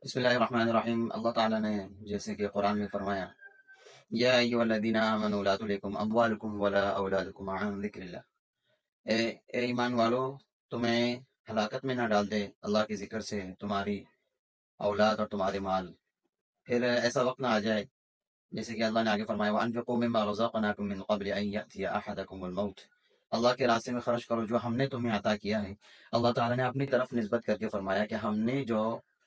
بسم اللہ الرحمن الرحیم۔ اللہ تعالیٰ نے جیسے کہ قرآن میں فرمایا، یا ایھا الذین آمنوا لا تلھکم اموالکم ولا اولادکم عن ذکر اللہ، اے ایمان والو، تمہیں ہلاکت میں نہ ڈال دے اللہ کے ذکر سے تمہاری اولاد اور تمہارے مال۔ پھر ایسا وقت نہ آ جائے جیسے کہ اللہ نے آگے فرمایا، وَأَنفِقُوا مِمَّا رَزَقْنَاكُم مِّن قَبْلِ أَن يَأْتِيَ أَحَدَكُمُ الْمَوْتُ۔ اللہ کے راستے میں خرچ کرو جو ہم نے تمہیں عطا کیا ہے۔ اللہ تعالیٰ نے اپنی طرف نسبت کر کے فرمایا کہ ہم نے جو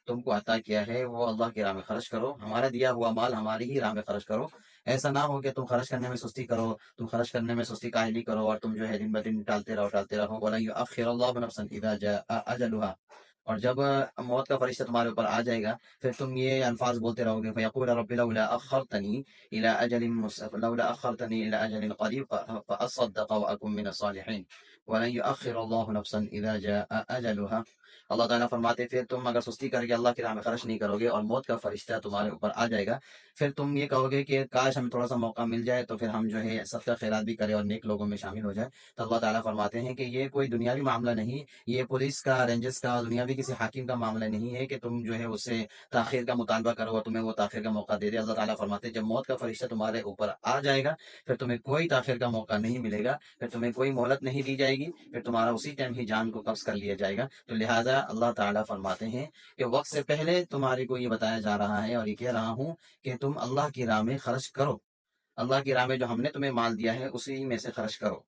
تم کو عطا کیا ہے وہ اللہ کی راہ میں خرچ کرو، ہمارا دیا ہوا مال ہماری ہی راہ میں خرچ کرو۔ ایسا نہ ہو کہ تم خرچ کرنے میں سستی کرو، تم خرچ کرنے میں سستی کاہلی کرو اور تم جو ہے دن بدن ٹالتے رہو۔ وَلَن يُؤَخِّرَ اللَّهُ نَفْسًا إِذَا جَاءَ أَجَلُهَا، اور جب موت کا فرشتہ تمہارے اوپر آ جائے گا پھر تم یہ الفاظ بولتے رہو گے، فَيَقُولَ رَبِّ لَوْلَا أَخَّرْتَنِي إِلَىٰ أَجَلٍ قَرِيبٍ فَأَصَّدَّقَ وَأَكُن مِّنَ الصَّالِحِينَ وَلَن يُؤَخِّرَ اللَّهُ نَفْسًا إِذَا جَاءَ أَجَلُهَا۔ اللہ تعالیٰ فرماتے پھر تم اگر سستی کر کے اللہ کی راہ میں خرچ نہیں کرو گے اور موت کا فرشتہ تمہارے اوپر آ جائے گا، پھر تم یہ کہو گے کہ کاش ہمیں تھوڑا سا موقع مل جائے تو پھر ہم جو ہے صدقہ خیرات بھی کریں اور نیک لوگوں میں شامل ہو جائے۔ تو اللہ تعالیٰ فرماتے ہیں کہ یہ کوئی دنیاوی معاملہ نہیں، یہ پولیس کا، رینجرز کا، دنیاوی کسی حاکم کا معاملہ نہیں ہے کہ تم جو ہے اس سے تاخیر کا مطالبہ کرو اور تمہیں وہ تاخیر کا موقع دے دے۔ اللہ تعالیٰ فرماتے ہیں جب موت کا فرشتہ تمہارے اوپر آ جائے گا پھر تمہیں کوئی تاخیر کا موقع نہیں ملے گا، پھر تمہیں کوئی مہلت نہیں دی جائے گی، پھر تمہارا اسی ٹائم ہی جان کو قبض کر لیا جائے گا۔ تو لہٰذا اللہ تعالیٰ فرماتے ہیں کہ وقت سے پہلے تمہارے کو یہ بتایا جا رہا ہے اور یہ کہہ رہا ہوں کہ تم اللہ کی راہ میں خرچ کرو، اللہ کی راہ میں جو ہم نے تمہیں مال دیا ہے اسی میں سے خرچ کرو۔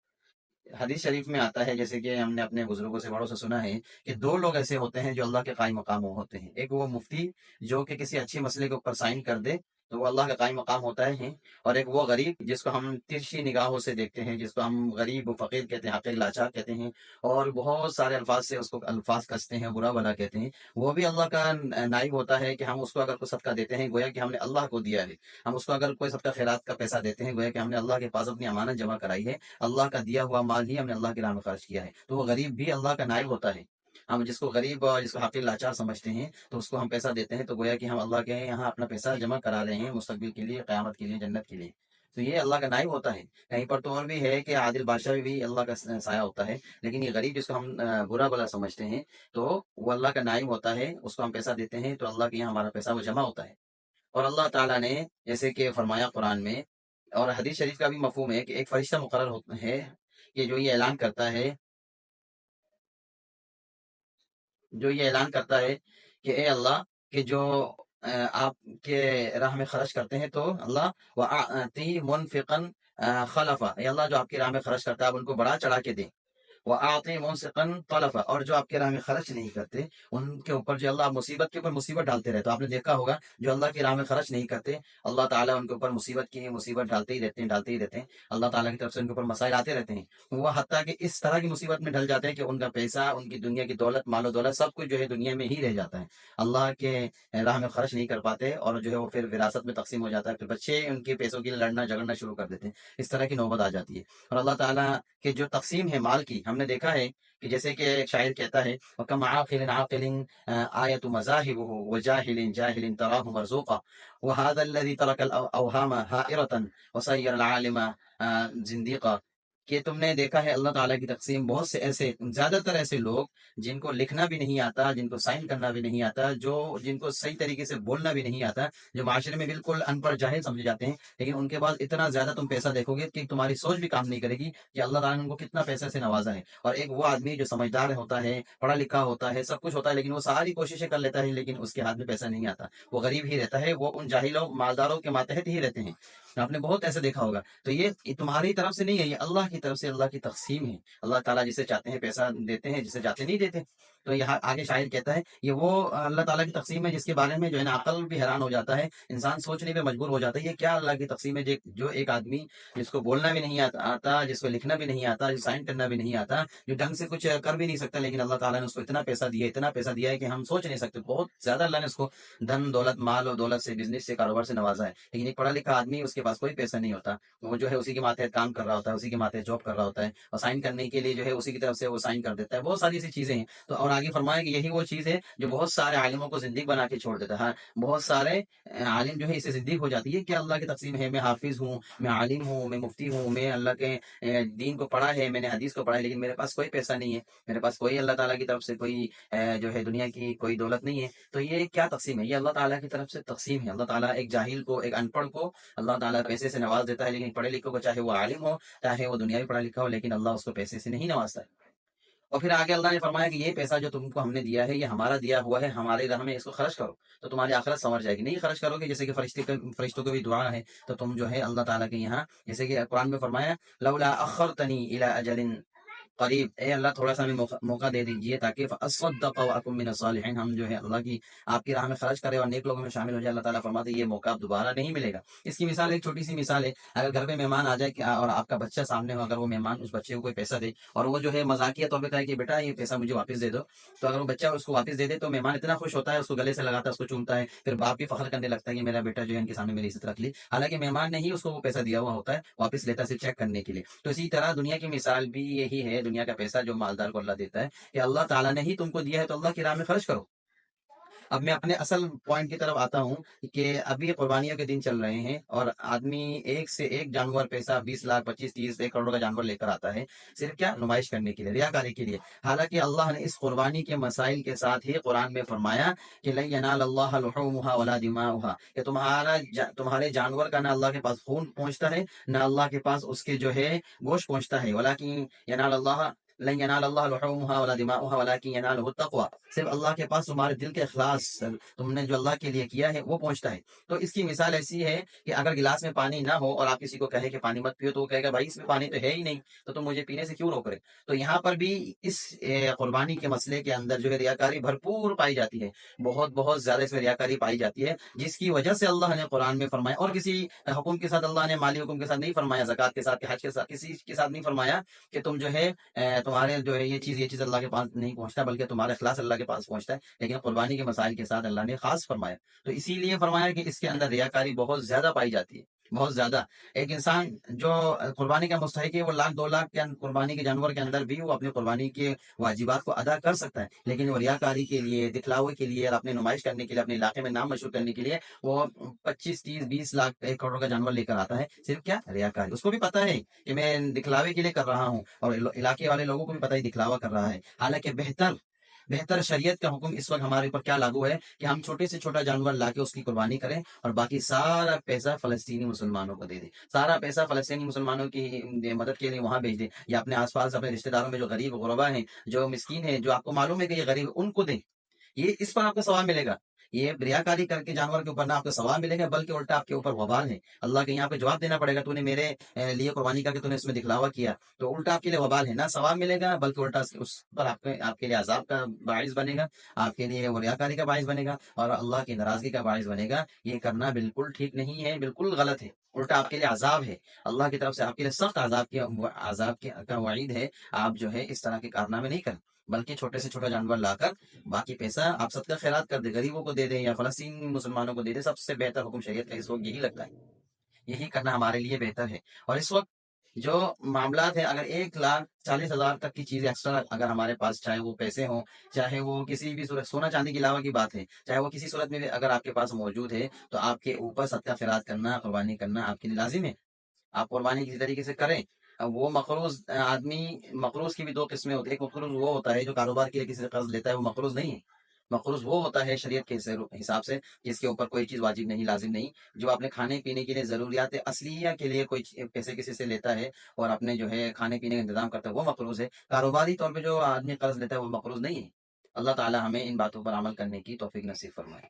حدیث شریف میں آتا ہے جیسے کہ ہم نے اپنے بزرگوں سے بڑوں سے سنا ہے کہ دو لوگ ایسے ہوتے ہیں جو اللہ کے قائم مقام ہوتے ہیں، ایک وہ مفتی جو کہ کسی اچھی مسئلے کے اوپر سائن کر دے تو وہ اللہ کا قائم مقام ہوتا ہے، اور ایک وہ غریب جس کو ہم ترچھی نگاہوں سے دیکھتے ہیں، جس کو ہم غریب و فقیر کہتے ہیں، حقیر لاچار کہتے ہیں، اور بہت سارے الفاظ سے اس کو الفاظ کستے ہیں، برا بھلا کہتے ہیں۔ وہ بھی اللہ کا نائب ہوتا ہے کہ ہم اس کو اگر کوئی صدقہ دیتے ہیں گویا کہ ہم نے اللہ کو دیا ہے، ہم اس کو اگر کوئی صدقہ خیرات کا پیسہ دیتے ہیں گویا کہ ہم نے اللہ کے پاس اپنی امانت جمع کرائی ہے، اللہ کا دیا ہوا مال ہی ہم نے اللہ کی راہ میں خرچ کیا ہے۔ تو وہ غریب بھی اللہ کا نائب ہوتا ہے۔ ہم جس کو غریب اور جس کو حقیر لاچار سمجھتے ہیں تو اس کو ہم پیسہ دیتے ہیں تو گویا کہ ہم اللہ کے یہاں اپنا پیسہ جمع کرا رہے ہیں مستقبل کے لیے، قیامت کے لیے، جنت کے لیے۔ تو یہ اللہ کا نائب ہوتا ہے۔ کہیں پر تو اور بھی ہے کہ عادل بادشاہ بھی اللہ کا سایہ ہوتا ہے، لیکن یہ غریب جس کو ہم برا بلا سمجھتے ہیں تو وہ اللہ کا نائب ہوتا ہے، اس کو ہم پیسہ دیتے ہیں تو اللہ کے یہاں ہمارا پیسہ وہ جمع ہوتا ہے۔ اور اللہ تعالیٰ نے جیسے کہ فرمایا قرآن میں، اور حدیث شریف کا بھی مفہوم ہے کہ ایک فرشتہ مقرر ہوتا ہے کہ جو یہ اعلان کرتا ہے کہ اے اللہ، کہ جو آپ کے راہ میں خرچ کرتے ہیں تو اللہ وَأَعْطِ مُنْفِقًا خَلَفًا، اے اللہ جو آپ کی راہ میں خرچ کرتا ہے آپ ان کو بڑھا چڑھا کے دیں۔ وَأَعْطِ مُمْسِكًا طَلَفًا، اور جو آپ کے راہ میں خرچ نہیں کرتے ان کے اوپر جو اللہ مصیبت کے اوپر مصیبت ڈالتے رہتے، تو آپ نے دیکھا ہوگا جو اللہ کی راہ میں خرچ نہیں کرتے اللہ تعالیٰ ان کے اوپر مصیبت کی مصیبت ڈالتے ہی رہتے ہیں، ڈالتے ہی رہتے ہیں، اللہ تعالیٰ کی طرف سے ان کے اوپر مسائل آتے رہتے ہیں، وہ حتیٰ کہ اس طرح کی مصیبت میں ڈل جاتے ہیں کہ ان کا پیسہ، ان کی دنیا کی دولت، مال و دولت سب کچھ جو ہے دنیا میں ہی رہ جاتا ہے، اللہ کے راہ میں خرچ نہیں کر پاتے، اور جو ہے وہ پھر وراثت میں تقسیم ہو جاتا ہے، پھر بچے ان کے پیسوں کے لیے لڑنا جھگڑنا شروع کر دیتے ہیں، اس طرح کی نوبت آ جاتی ہے۔ اور اللہ تعالیٰ کہ جو تقسیم ہے مال کی، ہم نے دیکھا ہے کہ جیسے کہ ایک شاعر کہتا ہے وَكَمْ عَاقِلٍ عَاقِلٍ آیَةُ مَذَاهِبُهُ وَجَاهِلٍ جَاهِلٍ تَرَاهُ مَرْزُوقًا وَهَذَا الَّذِي تَرَكَ الْأَوْهَامَ هَائِرَةً وَصَيَّرَ الْعَالِمَ زِنْدِيقًا، کہ تم نے دیکھا ہے اللہ تعالیٰ کی تقسیم، بہت سے ایسے، زیادہ تر ایسے لوگ جن کو لکھنا بھی نہیں آتا، جن کو سائن کرنا بھی نہیں آتا، جن کو صحیح طریقے سے بولنا بھی نہیں آتا، جو معاشرے میں بالکل ان پڑھ جاہل سمجھے جاتے ہیں، لیکن ان کے پاس اتنا زیادہ تم پیسہ دیکھو گے کہ تمہاری سوچ بھی کام نہیں کرے گی کہ اللہ تعالیٰ نے ان کو کتنا پیسے سے نوازا ہے۔ اور ایک وہ آدمی جو سمجھدار ہوتا ہے، پڑھا لکھا ہوتا ہے، سب کچھ ہوتا ہے، لیکن وہ ساری کوششیں کر لیتا ہے لیکن اس کے ہاتھ میں پیسہ نہیں آتا، وہ غریب ہی رہتا ہے، وہ ان جاہلوں مالداروں کے ماتحت ہی رہتے ہیں۔ آپ نے بہت ایسے دیکھا ہوگا۔ تو یہ تمہاری طرف سے نہیں ہے، یہ اللہ کی طرف سے اللہ کی تقسیم ہے۔ اللہ تعالیٰ جسے چاہتے ہیں پیسہ دیتے ہیں، جسے چاہتے نہیں دیتے۔ تو یہاں آگے شاعر کہتا ہے یہ وہ اللہ تعالیٰ کی تقسیم ہے جس کے بارے میں جو ہے نا عقل بھی حیران ہو جاتا ہے، انسان سوچنے پہ مجبور ہو جاتا ہے یہ کیا اللہ کی تقسیم ہے، جو ایک آدمی جس کو بولنا بھی نہیں آتا، جس کو لکھنا بھی نہیں آتا، جو سائن کرنا بھی نہیں آتا، جو ڈھنگ سے کچھ کر بھی نہیں سکتا، لیکن اللہ تعالیٰ نے اس کو اتنا پیسہ دیا، اتنا پیسہ دیا ہے کہ ہم سوچ نہیں سکتے، بہت زیادہ اللہ نے اس کو دھن دولت، مال و دولت سے، بزنس سے، کاروبار سے نوازا ہے۔ لیکن ایک پڑھا لکھا آدمی اس کے پاس کوئی پیسہ نہیں ہوتا، وہ جو ہے اسی کے ماتحت کام کر رہا ہوتا ہے، اسی کے ماتحت جاب کر رہا ہوتا ہے، اور سائن کرنے کے لیے جو ہے اسی کی طرف سے وہ سائن کر دیتا ہے، بہت ساری ایسی چیزیں ہیں۔ تو اور آگے فرمایا کہ یہی وہ چیز ہے جو بہت سارے عالموں کو زندگی بنا کے چھوڑ دیتا ہے. بہت سارے عالم جو ہے اسے زندگی ہو جاتی ہے کہ اللہ کی تقسیم ہے، میں حافظ ہوں، میں عالم ہوں، میں مفتی ہوں، میں اللہ کے دین کو پڑھا ہے، میں نے حدیث کو پڑھا ہے، لیکن میرے پاس کوئی پیسہ نہیں ہے، میرے پاس کوئی اللہ تعالیٰ کی طرف سے کوئی جو ہے دنیا کی کوئی دولت نہیں ہے. تو یہ کیا تقسیم ہے؟ یہ اللہ تعالیٰ کی طرف سے تقسیم ہے. اللہ تعالیٰ ایک جاہل کو، ایک ان پڑھ کو اللہ تعالیٰ پیسے سے نواز دیتا ہے، لیکن پڑھے لکھے کو چاہے وہ عالم ہو، چاہے وہ دنیاوی پڑھا لکھا ہو، لیکن اللہ اس کو پیسے سے نہیں نوازتا ہے. اور پھر آگے اللہ نے فرمایا کہ یہ پیسہ جو تم کو ہم نے دیا ہے، یہ ہمارا دیا ہوا ہے، ہمارے راہ میں اس کو خرچ کرو تو تمہاری آخرت سنور جائے گی. نہیں خرچ کرو گے، جیسے کہ فرشتوں کو بھی دعا ہے، تو تم جو ہے اللہ تعالیٰ کے یہاں، جیسے کہ قرآن میں فرمایا لولا اخرتنی الی اجل قریب، اے اللہ تھوڑا سا ہمیں موقع دے دیجیے تاکہ اصدق واکن من الصالحین، ہم جو ہے اللہ کی آپ کی راہ میں خرچ کرے اور نیک لوگوں میں شامل ہو جائے. اللہ تعالیٰ فرماتے ہیں یہ موقع اب دوبارہ نہیں ملے گا. اس کی مثال ایک چھوٹی سی مثال ہے. اگر گھر پہ مہمان آ جائے اور آپ کا بچہ سامنے ہو، اگر وہ مہمان اس بچے کو کوئی پیسہ دے اور وہ جو ہے مذاقیہ طور پہ کہے کہ بیٹا یہ پیسہ مجھے واپس دے دو، تو اگر وہ بچہ اس کو واپس دے دے تو مہمان اتنا خوش ہوتا ہے، اس کو گلے سے لگاتا ہے، اس کو چومتا ہے، پھر باپ بھی فخر کرنے لگتا ہے کہ میرا بیٹا جو ہے ان کے سامنے میری عزت رکھ لی. حالانکہ مہمان نے ہی اس کو وہ پیسہ دیا ہوا ہوتا ہے، واپس لیتا ہے صرف چیک کرنے کے لیے. تو اسی طرح دنیا کی مثال بھی یہی ہے. دنیا کا پیسہ جو مالدار کو اللہ دیتا ہے کہ اللہ تعالیٰ نے ہی تم کو دیا ہے، تو اللہ کی راہ میں خرچ کرو. اب میں اپنے اصل پوائنٹ کی طرف آتا ہوں کہ ابھی قربانیوں کے دن چل رہے ہیں اور آدمی ایک سے ایک جانور پیسہ 20 لاکھ 25 30 1 کروڑ کا جانور لے کر آتا ہے، صرف کیا نمائش کرنے کے لیے، ریاکاری کے لیے. حالانکہ اللہ نے اس قربانی کے مسائل کے ساتھ ہی قرآن میں فرمایا کہ لن ینال اللہ لحومها ولا دماؤها، کہ تمہارے جانور کا نہ اللہ کے پاس خون پہنچتا ہے، نہ اللہ کے پاس اس کے جو ہے گوشت پہنچتا ہے. ولکن ینال اللہ لن ینال اللہ لحومها ولا دماؤها ولکن ینالہ التقوی، صرف اللہ کے پاس تمہارے دل کے اخلاص، تم نے جو اللہ کے لیے کیا ہے وہ پہنچتا ہے. تو اس کی مثال ایسی ہے کہ اگر گلاس میں پانی نہ ہو اور آپ کسی کو کہے کہ پانی مت پیو، تو وہ کہے گا بھائی اس میں پانی تو ہے ہی نہیں، تو تم مجھے پینے سے کیوں روک رہے. تو یہاں پر بھی اس قربانی کے مسئلے کے اندر جو ہے ریاکاری بھرپور پائی جاتی ہے، بہت بہت زیادہ اس میں ریاکاری پائی جاتی ہے، جس کی وجہ سے اللہ نے قرآن میں فرمایا، اور کسی حکم کے ساتھ اللہ نے مالی حکم کے ساتھ نہیں فرمایا، زکوٰۃ کے ساتھ، حج کے ساتھ، کسی کے ساتھ نہیں فرمایا کہ تم جو ہے تمہارے جو ہے یہ چیز اللہ کے پاس نہیں پہنچتا، بلکہ تمہارا اخلاص اللہ کے پاس پہنچتا ہے. لیکن قربانی کے مسائل کے ساتھ اللہ نے خاص فرمایا. تو اسی لیے فرمایا کہ اس کے اندر ریاکاری بہت زیادہ پائی جاتی ہے، بہت زیادہ. ایک انسان جو قربانی کا مستحق ہے، وہ 1 لاکھ 2 لاکھ کے قربانی کے جانور کے اندر بھی وہ اپنی قربانی کے واجبات کو ادا کر سکتا ہے، لیکن وہ ریاکاری کے لیے، دکھلاوے کے لیے اور اپنے نمائش کرنے کے لیے، اپنے علاقے میں نام مشہور کرنے کے لیے وہ 25 30 20 لاکھ 1 کروڑ کا جانور لے کر آتا ہے. صرف کیا ریاکاری. اس کو بھی پتا ہے کہ میں دکھلاوے کے لیے کر رہا ہوں، اور علاقے والے لوگوں کو بھی پتا ہے دکھلاوا کر رہا ہے. حالانکہ بہتر شریعت کا حکم اس وقت ہمارے اوپر کیا لاگو ہے کہ ہم چھوٹے سے چھوٹا جانور لا کے اس کی قربانی کریں اور باقی سارا پیسہ فلسطینی مسلمانوں کو دے دیں، سارا پیسہ فلسطینی مسلمانوں کی مدد کے لیے وہاں بھیج دیں، یا اپنے آس پاس اپنے رشتہ داروں میں جو غریب غربا ہیں، جو مسکین ہیں، جو آپ کو معلوم ہے کہ یہ غریب، ان کو دیں. یہ اس پر آپ کو ثواب ملے گا. یہ ریاکاری کر کے جانور کے اوپر نہ آپ کو ثواب ملے گا، بلکہ الٹا آپ کے اوپر وبال ہے. اللہ کے یہاں پہ جواب دینا پڑے گا، تو نے میرے لیے قربانی کر کے تو نے اس میں دکھلاوا کیا، تو الٹا آپ کے لیے وبال ہے. نہ ثواب ملے گا، بلکہ الٹا اس پر آپ کے لیے عذاب کا باعث بنے گا، آپ کے لیے وہ ریاکاری کا باعث بنے گا اور اللہ کی ناراضگی کا باعث بنے گا. یہ کرنا بالکل ٹھیک نہیں ہے، بالکل غلط ہے. الٹا آپ کے لیے عذاب ہے، اللہ کی طرف سے آپ کے لیے سخت عذاب کا وعید ہے. آپ جو ہے اس طرح کے کارنامے نہیں کریں، بلکہ چھوٹے سے چھوٹا جانور لا کر باقی پیسہ آپ صدقہ خیرات کر دیں، غریبوں کو دے دیں یا فلسطین مسلمانوں کو دے دیں. سب سے بہتر حکم شریعت کا اس وقت یہی لگتا ہے، یہی کرنا ہمارے لیے بہتر ہے. اور اس وقت جو معاملات ہیں، اگر 1,40,000 تک کی چیز ایکسٹرا اگر ہمارے پاس، چاہے وہ پیسے ہوں، چاہے وہ کسی بھی صورت، سونا چاندی کے علاوہ کی بات ہے، چاہے وہ کسی صورت میں بھی اگر آپ کے پاس موجود ہے، تو آپ کے اوپر صدقہ خیرات کرنا، قربانی کرنا آپ کے لیے لازم ہے. آپ قربانی کسی طریقے سے کریں. اب وہ مقروض آدمی، مقروض کی بھی 2 قسمیں ہوتی ہیں. ایک مقروض وہ ہوتا ہے جو کاروبار کے لیے کسی سے قرض لیتا ہے، وہ مقروض نہیں ہے. مقروض وہ ہوتا ہے شریعت کے حساب سے جس کے اوپر کوئی چیز واجب نہیں، لازم نہیں، جو اپنے کھانے پینے کے لیے، ضروریات اصلیہ کے لیے کوئی پیسے کسی سے لیتا ہے اور اپنے جو ہے کھانے پینے کا انتظام کرتا ہے، وہ مقروض ہے. کاروباری طور پہ جو آدمی قرض لیتا ہے وہ مقروض نہیں ہے. اللہ تعالی ہمیں ان باتوں پر عمل کرنے کی توفیق نصیب فرمائے.